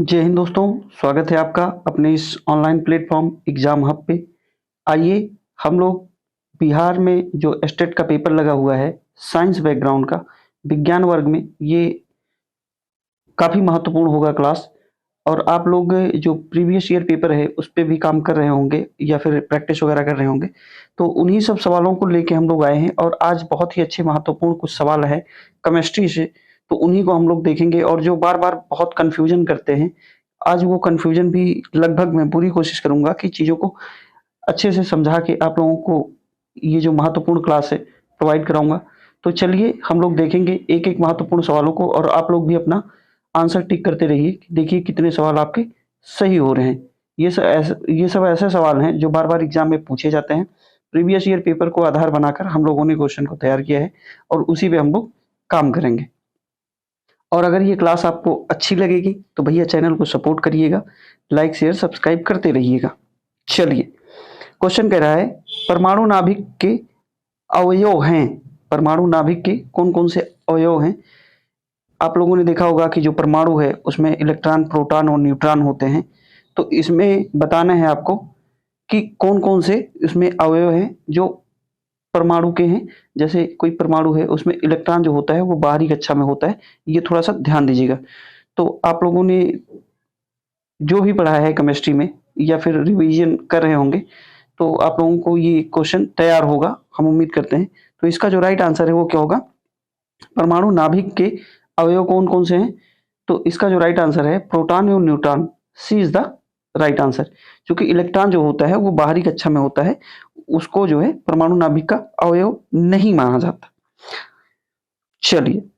जय हिंद दोस्तों, स्वागत है आपका अपने इस ऑनलाइन प्लेटफॉर्म एग्ज़ाम हब पे। आइए हम लोग बिहार में जो स्टेट का पेपर लगा हुआ है साइंस बैकग्राउंड का, विज्ञान वर्ग में, ये काफ़ी महत्वपूर्ण होगा क्लास। और आप लोग जो प्रीवियस ईयर पेपर है उस पे भी काम कर रहे होंगे या फिर प्रैक्टिस वगैरह कर रहे होंगे, तो उन्हीं सब सवालों को लेके हम लोग आए हैं। और आज बहुत ही अच्छे महत्वपूर्ण कुछ सवाल है केमिस्ट्री से, तो उन्हीं को हम लोग देखेंगे। और जो बार-बार बहुत कन्फ्यूजन करते हैं, आज वो कन्फ्यूजन भी लगभग मैं पूरी कोशिश करूँगा कि चीज़ों को अच्छे से समझा के आप लोगों को ये जो महत्वपूर्ण क्लास है प्रोवाइड कराऊँगा। तो चलिए हम लोग देखेंगे एक-एक महत्वपूर्ण सवालों को, और आप लोग भी अपना आंसर टिक करते रहिए। देखिए कितने सवाल आपके सही हो रहे हैं। ये सब ऐसे सवाल हैं जो बार-बार एग्ज़ाम में पूछे जाते हैं। प्रीवियस ईयर पेपर को आधार बनाकर हम लोगों ने क्वेश्चन को तैयार किया है और उसी पे हम लोग काम करेंगे। और अगर ये क्लास आपको अच्छी लगेगी तो भैया चैनल को सपोर्ट करिएगा, लाइक, शेयर, सब्सक्राइब करते रहिएगा। चलिए, क्वेश्चन कह रहा है परमाणु नाभिक के अवयव हैं। परमाणु नाभिक के कौन-कौन से अवयव हैं? आप लोगों ने देखा होगा कि जो परमाणु है उसमें इलेक्ट्रॉन, प्रोटॉन और न्यूट्रॉन होते हैं। तो इसमें बताना है आपको कि कौन-कौन से इसमें अवयव हैं जो परमाणु के हैं। जैसे कोई परमाणु है उसमें इलेक्ट्रॉन जो होता है वो बाहरी कक्षा में होता है। ये थोड़ा-सा ध्यान दीजिएगा। तो आप लोगों ने जो भी पढ़ा है केमिस्ट्री में या फिर रिवीजन कर रहे होंगे, तो आप लोगों को ये क्वेश्चन तैयार होगा, हम उम्मीद करते हैं। तो इसका जो राइट आंसर है वो क्या होगा? परमाणु नाभिक के अवयव कौन-कौन से हैं? तो इसका जो राइट आंसर है प्रोटॉन और neutron. C is the right answer. क्योंकि इलेक्ट्रॉन जो होता है वो बाहरी कक्षा में होता है, उसको जो है परमाणु नाभिक का अवयव नहीं माना जाता। चलिए,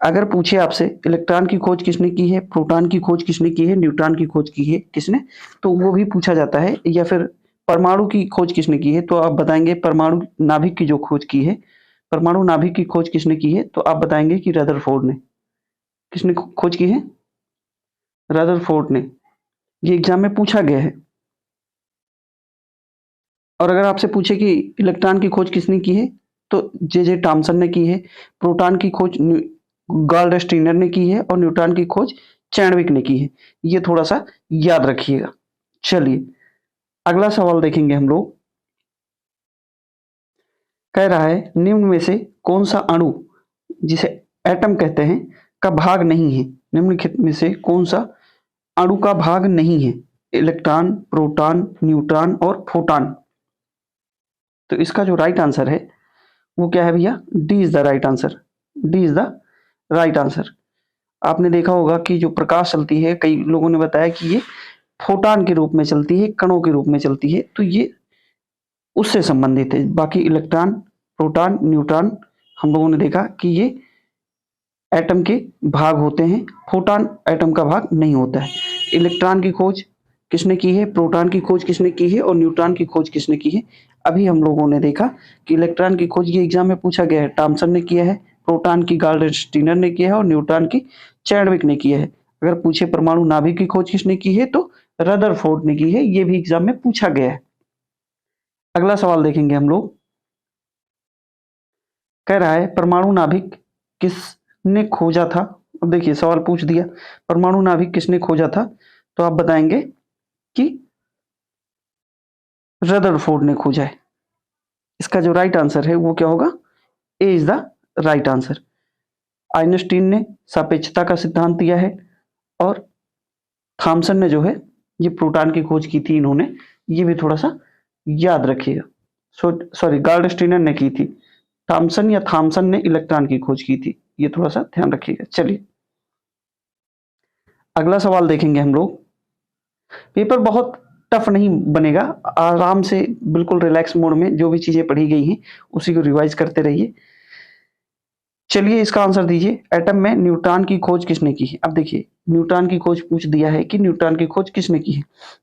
अगर पूछे आपसे इलेक्ट्रॉन की खोज किसने की है, प्रोटॉन की खोज किसने की है, न्यूट्रॉन की खोज की है किसने, तो वो भी पूछा जाता है। या फिर परमाणु की खोज किसने की है, तो आप बताएँगे परमाणु नाभिक की जो खोज की है। परमाणु नाभिक की खोज किसने की है, तो आप बताएँगे कि रदरफोर्ड ने। किसने खोज की है? रदरफोर्ड ने। ये एग्ज़ाम में पूछा गया है। और अगर आपसे पूछे कि इलेक्ट्रॉन की खोज किसने की है, तो जे थॉम्सन ने की है। प्रोटॉन की खोज गॉल्ड स्टीनर ने की है और न्यूट्रॉन की खोज चैडविक ने की है। ये थोड़ा-सा याद रखिएगा। चलिए, अगला सवाल देखेंगे हम लोग। कह रहा है निम्न में से कौन-सा अणु, जिसे एटम कहते हैं, का भाग नहीं है? निम्नलिखित में से कौन-सा अणु का भाग नहीं है? इलेक्ट्रॉन, प्रोटॉन, न्यूट्रॉन और फोटॉन। तो इसका जो राइट आंसर है वो क्या है भैया? D is the right answer. D is the right answer. आपने देखा होगा कि जो प्रकाश चलती है, कई लोगों ने बताया कि ये फोटॉन के रूप में चलती है, कणों के रूप में चलती है, तो ये उससे संबंधित है। बाकी इलेक्ट्रॉन, प्रोटॉन, न्यूट्रॉन हम लोगों ने देखा कि ये एटम के भाग होते हैं। फोटॉन एटम का भाग नहीं होता है। इलेक्ट्रॉन की खोज किसने की है, प्रोटॉन की खोज किसने की है और न्यूट्रॉन की खोज किसने की है? अभी हम लोगों ने देखा कि इलेक्ट्रॉन की खोज ये एग्जाम में पूछा गया है, थॉम्सन ने किया है। प्रोटॉन की गाल्डस्टीनर ने किया है और न्यूट्रॉन की चैडविक ने किया है। अगर पूछे परमाणु नाभिक की खोज किसने की है, तो रदरफोर्ड ने की है। ये भी एग्जाम में पूछा गया है। अगला सवाल देखेंगे हम लोग। कह रहा है परमाणु नाभिक किसने खोजा था? अब देखिए सवाल पूछ दिया परमाणु नाभिक किसने खोजा था, तो आप बताएंगे कि रदरफोर्ड ने खोजा है। इसका जो राइट आंसर है वो क्या होगा? A is the right answer. Einstein ने सापेक्षता का सिद्धांत दिया है और थॉम्सन ने जो है ये प्रोटॉन की खोज की थी इन्होंने। ये भी थोड़ा सा याद रखिएगा। सॉरी, गाल्डस्टीनर ने की थी। थॉम्सन या थॉम्सन ने इलेक्ट्रॉन की खोज की थी। ये थोड़ा सा ध्यान रखिएगा। चलिए, अगला सवाल देखेंगे हम लोग। पेपर बहुत टफ नहीं बनेगा, आराम से बिल्कुल रिलैक्स मोड में जो भी चीजें पढ़ी गई हैं उसी को रिवाइज करते रहिए। चलिए, इसका आंसर दीजिए। एटम में न्यूट्रॉन की खोज किसने की है? अब देखिए, न्यूट्रॉन की खोज पूछ दिया है कि न्यूट्रॉन की खोज किसने की है।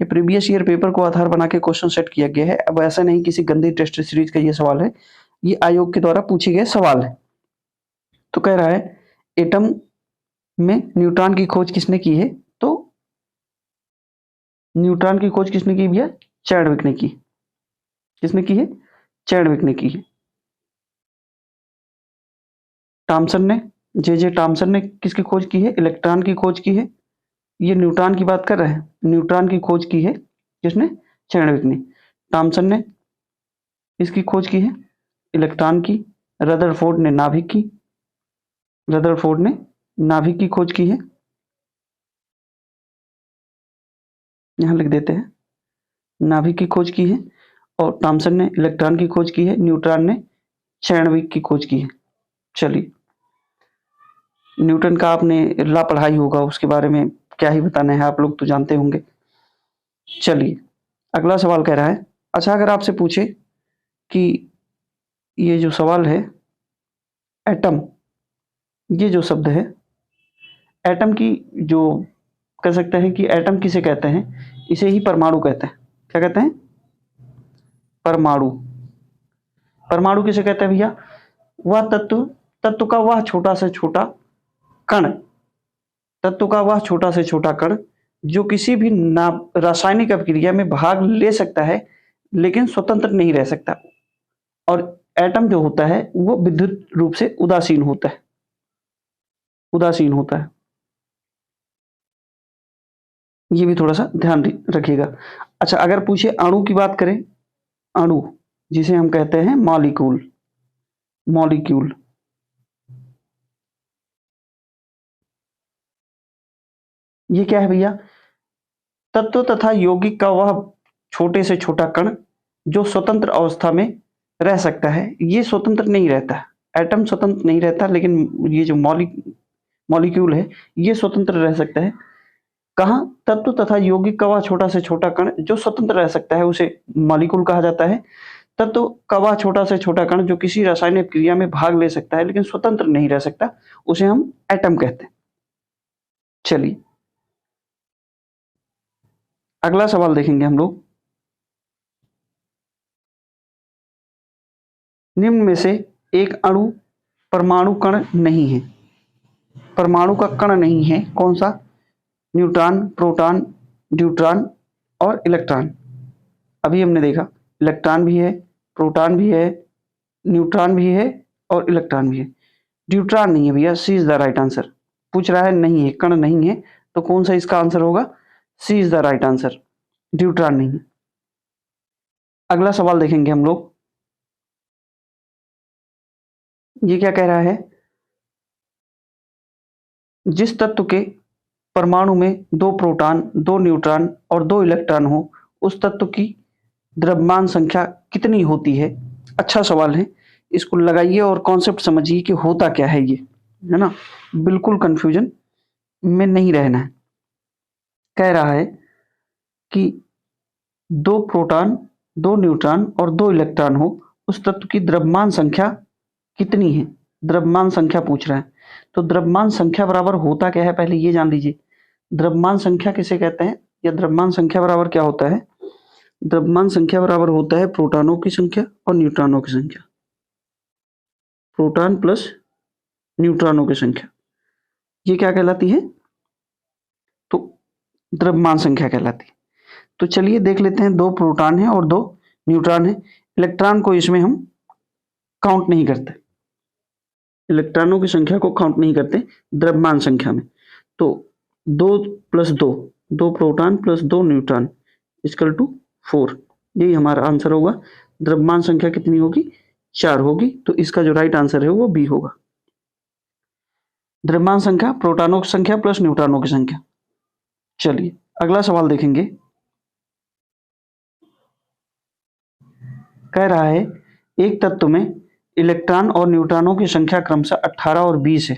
ये प्रीवियस ईयर पेपर को आधार बना के क्वेश्चन सेट किया गया है। अब ऐसा नहीं किसी गंदी टेस्ट सीरीज का ये सवाल है, ये आयोग के द्वारा पूछे गए सवाल है। तो कह रहा है एटम में न्यूट्रॉन की खोज किसने की है, तो न्यूट्रॉन की खोज किसने की भैया? चैडविक ने की। किसने की है? चैडविक ने की है। थॉम्सन ने, जे थॉम्सन ने किसकी खोज की है? इलेक्ट्रॉन की खोज की है। ये न्यूट्रॉन की बात कर रहे हैं। न्यूट्रॉन की खोज की है किसने? चैडविक ने। थॉमसन ने इसकी खोज की है इलेक्ट्रॉन की। रदरफोर्ड ने नाभिक की। रदरफोर्ड ने नाभिक की खोज की है, यहां लिख देते हैं, नाभिक की खोज की है। और थॉमसन ने इलेक्ट्रॉन की खोज की है। न्यूट्रॉन ने चैडविक की खोज की है। चलिए, न्यूटन का आपने ला पढ़ाई होगा, उसके बारे में क्या ही बताना है, आप लोग तो जानते होंगे। चलिए, अगला सवाल कह रहा है, अच्छा अगर आपसे पूछे कि ये जो सवाल है, एटम, ये जो शब्द है एटम की, जो कह सकते हैं कि एटम किसे कहते हैं? इसे ही परमाणु कहते हैं। क्या कहते हैं? परमाणु। परमाणु किसे कहते हैं भैया? वह तत्व, तत्व का वह छोटा से छोटा कण, तत्व का वह छोटा से छोटा कण जो किसी भी रासायनिक अभिक्रिया में भाग ले सकता है लेकिन स्वतंत्र नहीं रह सकता। और एटम जो होता है वो विद्युत रूप से उदासीन होता है, उदासीन होता है। ये भी थोड़ा सा ध्यान रखिएगा। अच्छा, अगर पूछे अणु की बात करें, अणु जिसे हम कहते हैं मॉलिक्यूल, मॉलिक्यूल, ये क्या है भैया? तत्व तथा यौगिक का वह छोटे से छोटा कण जो स्वतंत्र अवस्था में रह सकता है। ये स्वतंत्र नहीं रहता, एटम स्वतंत्र नहीं रहता, लेकिन ये जो मॉलिक्यूल है ये स्वतंत्र रह सकता है। कहाँ? तत्व तथा यौगिक का वह छोटा से छोटा कण जो स्वतंत्र रह सकता है उसे मॉलिक्यूल कहा जाता है। तत्व का वह छोटा से छोटा कण जो किसी रासायनिक क्रिया में भाग ले सकता है लेकिन स्वतंत्र नहीं रह सकता, उसे हम एटम कहते हैं। चलिए, अगला सवाल देखेंगे हम लोग। निम्न में से एक अणु परमाणु कण नहीं है। परमाणु का कण नहीं है, कौन सा? न्यूट्रॉन, प्रोटॉन, न्यूट्रॉन और इलेक्ट्रॉन। अभी हमने देखा इलेक्ट्रॉन भी है, प्रोटॉन भी है, न्यूट्रॉन भी है और इलेक्ट्रॉन भी है। ड्यूट्रॉन नहीं है भैया, सी इज द राइट आंसर। पूछ रहा है नहीं है, कण नहीं है, तो कौन सा इसका आंसर होगा? C is the right answer, deuteron नहीं है। अगला सवाल देखेंगे हम लोग। ये क्या कह रहा है? जिस तत्व के परमाणु में 2 प्रोटॉन, 2 न्यूट्रॉन और 2 इलेक्ट्रॉन हो, उस तत्व की द्रव्यमान संख्या कितनी होती है? अच्छा सवाल है, इसको लगाइए और कॉन्सेप्ट समझिए कि होता क्या है ये, है ना। बिल्कुल कंफ्यूजन में नहीं रहना है। कह रहा है कि 2 प्रोटॉन, 2 न्यूट्रॉन और 2 इलेक्ट्रॉन हो, उस तत्व की द्रव्यमान संख्या कितनी है? द्रव्यमान संख्या पूछ रहा है। तो द्रव्यमान संख्या बराबर होता क्या है, पहले ये जान लीजिए। द्रव्यमान संख्या किसे कहते हैं, या द्रव्यमान संख्या बराबर क्या होता है? द्रव्यमान संख्या बराबर होता है प्रोटॉनों की संख्या और न्यूट्रॉनों की संख्या। प्रोटॉन प्लस न्यूट्रॉनों की संख्या, ये क्या कहलाती है? तो द्रव्यमान संख्या कहलाती है। तो चलिए देख लेते हैं, 2 प्रोटॉन है और 2 न्यूट्रॉन है। इलेक्ट्रॉन को इसमें हम काउंट नहीं करते, इलेक्ट्रॉनों की संख्या को काउंट नहीं करते द्रव्यमान संख्या में। तो 2 plus 2, 2 proton plus 2 neutron equal to 4, यही हमारा आंसर होगा। द्रव्यमान संख्या कितनी होगी? 4 होगी। तो इसका जो राइट आंसर है वो बी होगा। द्रव्यमान संख्या प्रोटॉनों की संख्या प्लस न्यूट्रॉनों की संख्या। चलिए, अगला सवाल देखेंगे। कह रहा है एक तत्व में इलेक्ट्रॉन और न्यूट्रॉनों की संख्या क्रमशः 18 और 20 है,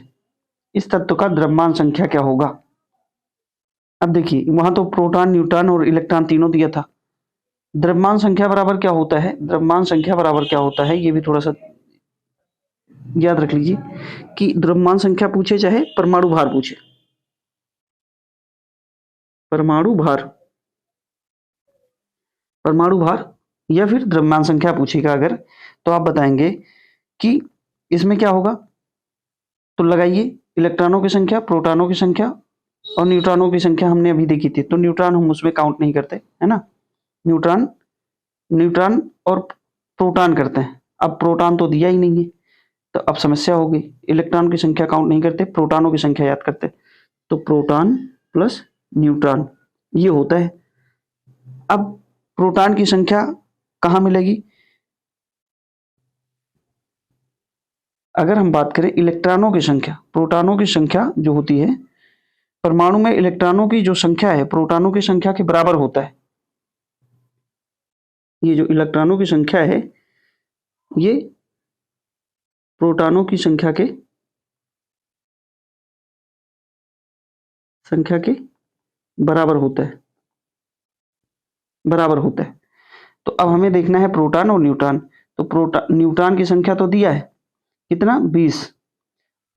इस तत्व का द्रव्यमान संख्या क्या होगा? अब देखिए, वहां तो प्रोटॉन, न्यूट्रॉन और इलेक्ट्रॉन तीनों दिया था। द्रव्यमान संख्या बराबर क्या होता है? द्रव्यमान संख्या बराबर क्या होता है, ये भी थोड़ा सा याद रख लीजिए कि द्रव्यमान संख्या पूछे चाहे परमाणु भार पूछे, परमाणु भार, परमाणु भार या फिर द्रव्यमान संख्या पूछेगा अगर, तो आप बताएंगे कि इसमें क्या होगा। तो लगाइए, इलेक्ट्रॉनों की संख्या, प्रोटॉनों की संख्या और न्यूट्रॉनों की संख्या हमने अभी देखी थी, तो न्यूट्रॉन हम उसमें काउंट नहीं करते, है ना। न्यूट्रॉन, न्यूट्रॉन और प्रोटॉन करते हैं। अब प्रोटॉन तो दिया ही नहीं है, तो अब समस्या हो गई। इलेक्ट्रॉन की संख्या काउंट नहीं करते, प्रोटॉनों की संख्या याद करते। तो प्रोटॉन प्लस न्यूट्रॉन, ये होता है। अब प्रोटॉन की संख्या कहाँ मिलेगी? अगर हम बात करें इलेक्ट्रॉनों की संख्या, प्रोटॉनों की संख्या जो होती है, परमाणु में इलेक्ट्रॉनों की जो संख्या है प्रोटॉनों की संख्या के बराबर होता है। ये जो इलेक्ट्रॉनों की संख्या है ये प्रोटॉनों की संख्या के बराबर होता है, बराबर होता है। तो अब हमें देखना है प्रोटॉन और न्यूट्रॉन। तो प्रोटॉन न्यूट्रॉन की संख्या तो दिया है कितना 20,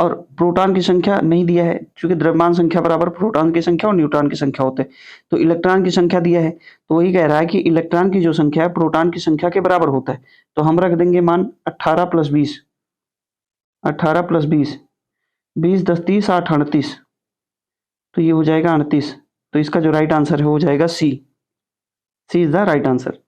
और प्रोटॉन की संख्या नहीं दिया है, क्योंकि द्रव्यमान संख्या बराबर प्रोटॉन की संख्या और न्यूट्रॉन की संख्या होते हैं। तो इलेक्ट्रॉन की संख्या दिया है, तो वही कह रहा है कि इलेक्ट्रॉन की जो संख्या है प्रोटॉन की संख्या के बराबर होता है। तो हम रख देंगे मान 18 प्लस 20, 18 प्लस 20, 20 10 30 8 38, तो ये हो जाएगा 38। तो इसका जो राइट आंसर है वो हो जाएगा सी। सी इज द राइट आंसर।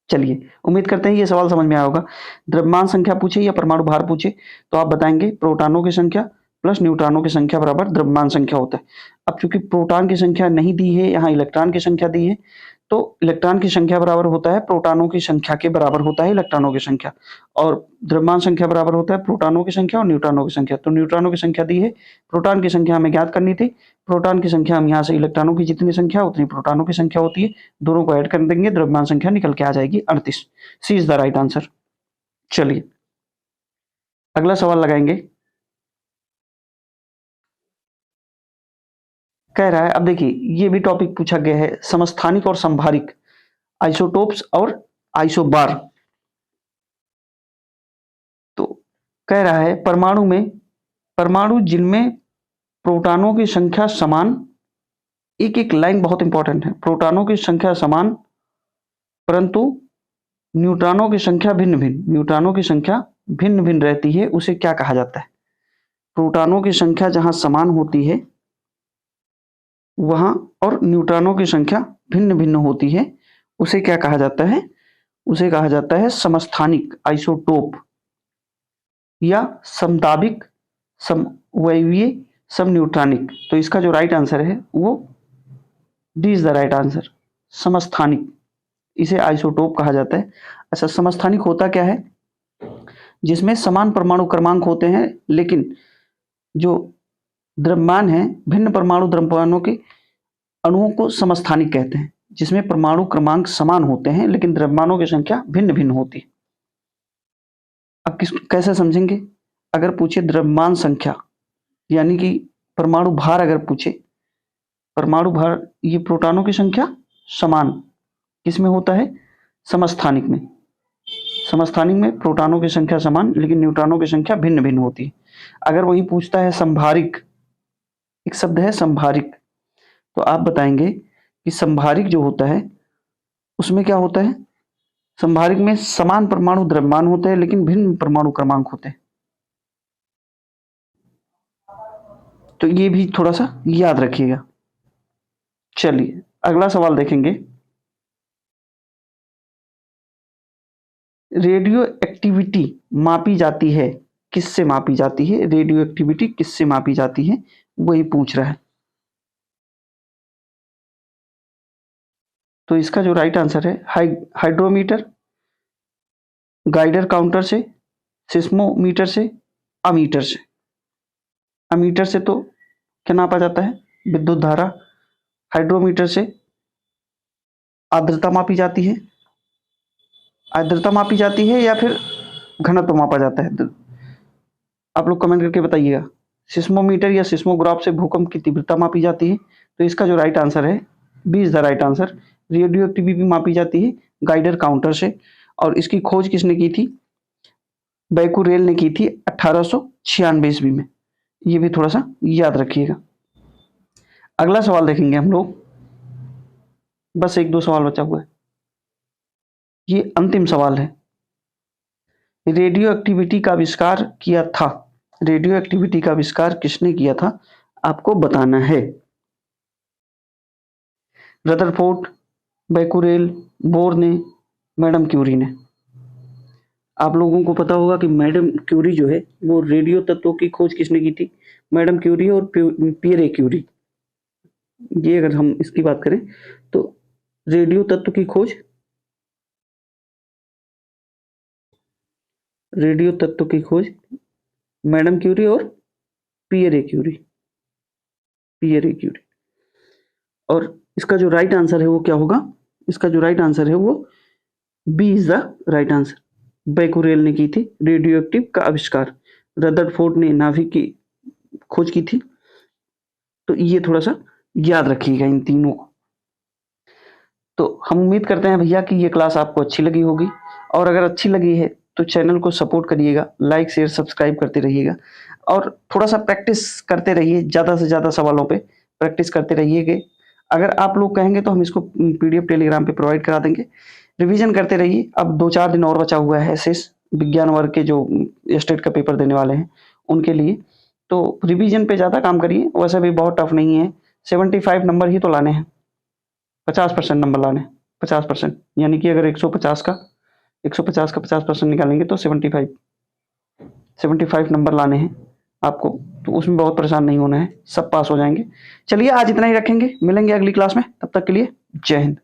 चलिए, उम्मीद करते हैं ये सवाल समझ में आया होगा। द्रव्यमान संख्या पूछे या परमाणु भार पूछे तो आप बताएंगे प्रोटॉनों की संख्या प्लस न्यूट्रॉनों की संख्या बराबर द्रव्यमान संख्या होता है। अब चूंकि प्रोटॉन की संख्या नहीं दी है, यहाँ इलेक्ट्रॉन की संख्या दी है, तो इलेक्ट्रॉन की संख्या बराबर होता है प्रोटॉनों की संख्या के बराबर होता है इलेक्ट्रॉनों की संख्या, और द्रव्यमान संख्या बराबर होता है प्रोटॉनों की संख्या और न्यूट्रॉनों की संख्या। तो न्यूट्रॉनों की संख्या दी है, प्रोटॉन की संख्या हमें ज्ञात करनी थी। प्रोटॉन की संख्या हम यहाँ से इलेक्ट्रॉनों की जितनी संख्या उतनी प्रोटॉनों की संख्या होती है, दोनों को ऐड कर देंगे, द्रव्यमान संख्या निकल के आ जाएगी 38। सी इज द राइट आंसर। चलिए अगला सवाल लगाएंगे। कह रहा है, अब देखिए ये भी टॉपिक पूछा गया है, समस्थानिक और संभारिक, आइसोटोप्स और आइसोबार। तो कह रहा है परमाणु जिनमें प्रोटॉनों की संख्या समान, एक एक लाइन बहुत इंपॉर्टेंट है, प्रोटॉनों की संख्या समान परंतु न्यूट्रॉनों की संख्या भिन्न भिन्न, न्यूट्रॉनों की संख्या भिन्न भिन्न रहती है, उसे क्या कहा जाता है? प्रोटॉनों की संख्या जहां समान होती है वहां, और न्यूट्रॉनों की संख्या भिन्न भिन्न होती है, उसे क्या कहा जाता है? उसे कहा जाता है समस्थानिक आइसोटोप, या समतापिक, समवैवीय, समन्यूट्रॉनिक। तो इसका जो राइट आंसर है वो D is the right answer, समस्थानिक। इसे आइसोटोप कहा जाता है। अच्छा, समस्थानिक होता क्या है? जिसमें समान परमाणु क्रमांक होते हैं लेकिन जो द्रव्यमान है भिन्न परमाणु द्रव्यमानों के अणुओं को समस्थानिक कहते हैं, जिसमें परमाणु क्रमांक समान होते हैं लेकिन द्रव्यमानों की संख्या भिन्न भिन्न होती है। अब कैसे समझेंगे? अगर पूछे द्रव्यमान संख्या यानी कि परमाणु भार, अगर पूछे परमाणु भार, ये प्रोटॉनों की संख्या समान किसमें होता है? समस्थानिक में। समस्थानिक में प्रोटॉनों की संख्या समान लेकिन न्यूट्रॉनों की संख्या भिन्न भिन्न होती है। अगर वही पूछता है संभारिक, एक शब्द है संभारिक, तो आप बताएंगे कि संभारिक जो होता है उसमें क्या होता है? संभारिक में समान परमाणु द्रव्यमान होते हैं लेकिन भिन्न परमाणु क्रमांक होते हैं। तो ये भी थोड़ा सा याद रखिएगा। चलिए अगला सवाल देखेंगे। रेडियो एक्टिविटी मापी जाती है, किससे मापी जाती है? रेडियो एक्टिविटी किससे मापी जाती है, वही पूछ रहा है। तो इसका जो राइट आंसर है हाइड्रोमीटर, गाइडर काउंटर से, सिस्मोमीटर से, अमीटर से। अमीटर से तो क्या नापा जाता है? विद्युत धारा। हाइड्रोमीटर से आर्द्रता मापी जाती है, आर्द्रता मापी जाती है या फिर घनत्व मापा जाता है? आप लोग कमेंट करके बताइएगा। सिस्मोमीटर या सिस्मोग्राफ से भूकंप की तीव्रता मापी जाती है। तो इसका जो राइट आंसर है B is the right answer. Radioactivity मापी जाती है गाइडर काउंटर से, और इसकी खोज किसने की थी? बैकुरेल ने की थी 1896 ईस्वी में। ये भी थोड़ा सा याद रखिएगा। अगला सवाल देखेंगे हम लोग, बस एक दो सवाल बचा हुआ है, ये अंतिम सवाल है। रेडियो एक्टिविटी का आविष्कार किया था, रेडियो एक्टिविटी का आविष्कार किसने किया था आपको बताना है। रदरफोर्ड, बैकुरेल, बोर ने, मैडम क्यूरी ने। आप लोगों को पता होगा कि मैडम क्यूरी जो है वो रेडियो तत्वों की खोज किसने की थी? मैडम क्यूरी और पियरे क्यूरी। ये अगर हम इसकी बात करें तो रेडियो तत्व की खोज, रेडियो तत्व की खोज मैडम क्यूरी और पियरे क्यूरी, पियरे क्यूरी। और इसका जो राइट आंसर है वो क्या होगा? इसका जो राइट आंसर है वो B is the right answer. Becquerel ने की थी रेडियो एक्टिव का आविष्कार, रदरफोर्ड ने नाभिक की खोज की थी। तो ये थोड़ा सा याद रखिएगा इन तीनों को। तो हम उम्मीद करते हैं भैया कि ये क्लास आपको अच्छी लगी होगी, और अगर अच्छी लगी है तो चैनल को सपोर्ट करिएगा, लाइक शेयर सब्सक्राइब करते रहिएगा, और थोड़ा सा प्रैक्टिस करते रहिए, ज़्यादा से ज़्यादा सवालों पे प्रैक्टिस करते रहिए। कि अगर आप लोग कहेंगे तो हम इसको पीडीएफ टेलीग्राम पे प्रोवाइड करा देंगे। रिवीजन करते रहिए। अब 2-4 दिन और बचा हुआ है शेष, विज्ञान वर्ग के जो स्टेट का पेपर देने वाले हैं उनके लिए। तो रिवीजन पे ज़्यादा काम करिए, वैसे भी बहुत टफ नहीं है। 75 नंबर ही तो लाने हैं, 50% नंबर लाने हैं, 50%, यानी कि अगर 150 का 50% निकालेंगे तो 75 नंबर लाने हैं आपको। तो उसमें बहुत परेशान नहीं होना है, सब पास हो जाएंगे। चलिए आज इतना ही रखेंगे, मिलेंगे अगली क्लास में, तब तक के लिए जय हिंद।